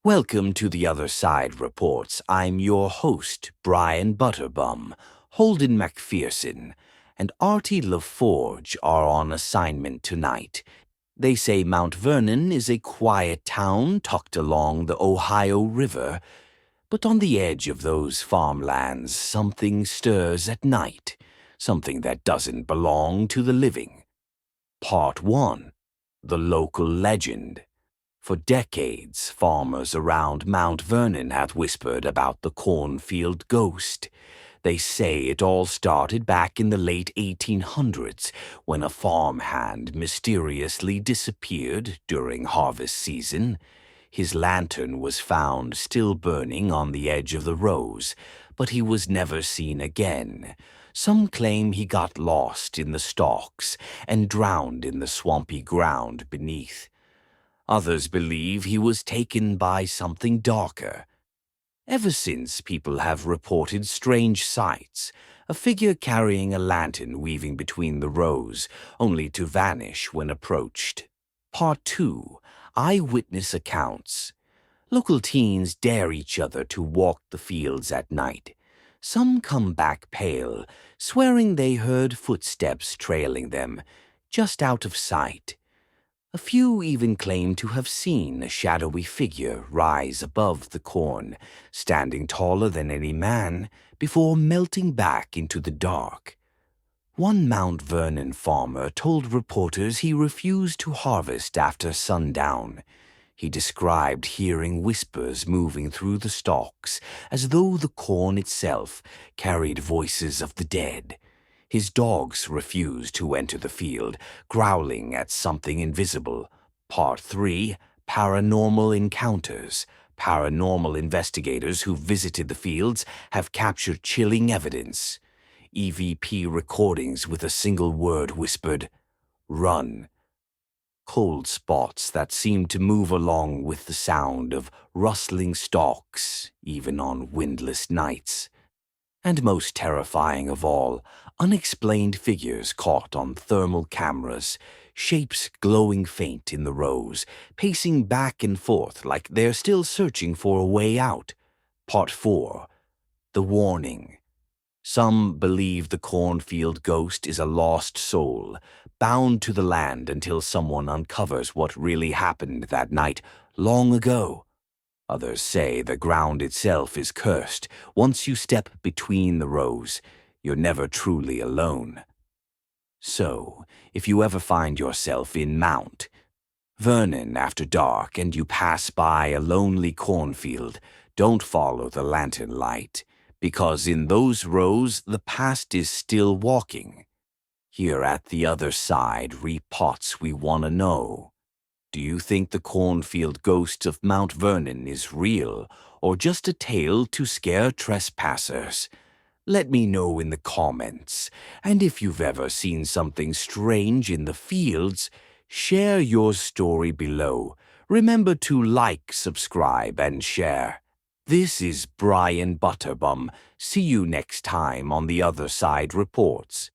Welcome to The Other Side Reports. I'm your host, Brian Butterbum. Holden McPherson and Artie LaForge are on assignment tonight. They say Mount Vernon is a quiet town tucked along the Ohio River, but on the edge of those farmlands something stirs at night, something that doesn't belong to the living. Part 1. The Local Legend. For decades, farmers around Mount Vernon have whispered about the cornfield ghost. They say it all started back in the late 1800s when a farmhand mysteriously disappeared during harvest season. His lantern was found still burning on the edge of the rows, but he was never seen again. Some claim he got lost in the stalks and drowned in the swampy ground beneath. Others believe he was taken by something darker. Ever since, people have reported strange sights, a figure carrying a lantern weaving between the rows, only to vanish when approached. Part 2. Eyewitness Accounts. Local teens dare each other to walk the fields at night. Some come back pale, swearing they heard footsteps trailing them, just out of sight. A few even claim to have seen a shadowy figure rise above the corn, standing taller than any man, before melting back into the dark. One Mount Vernon farmer told reporters he refused to harvest after sundown. He described hearing whispers moving through the stalks, as though the corn itself carried voices of the dead. His dogs refused to enter the field, growling at something invisible. Part 3. Paranormal Encounters. Paranormal investigators who visited the fields have captured chilling evidence. EVP recordings with a single word whispered, "Run." Cold spots that seemed to move along with the sound of rustling stalks, even on windless nights. And most terrifying of all, unexplained figures caught on thermal cameras, shapes glowing faint in the rows, pacing back and forth like they're still searching for a way out. Part 4. The Warning. Some believe the cornfield ghost is a lost soul, bound to the land until someone uncovers what really happened that night long ago. Others say the ground itself is cursed. Once you step between the rows, you're never truly alone. So, if you ever find yourself in Mount Vernon after dark and you pass by a lonely cornfield, don't follow the lantern light, because in those rows the past is still walking. Here at the other side, repots we want to know. Do you think the cornfield ghost of Mount Vernon is real, or just a tale to scare trespassers? Let me know in the comments, and if you've ever seen something strange in the fields, share your story below. Remember to like, subscribe, and share. This is Brian Butterbum. See you next time on The Other Side Reports.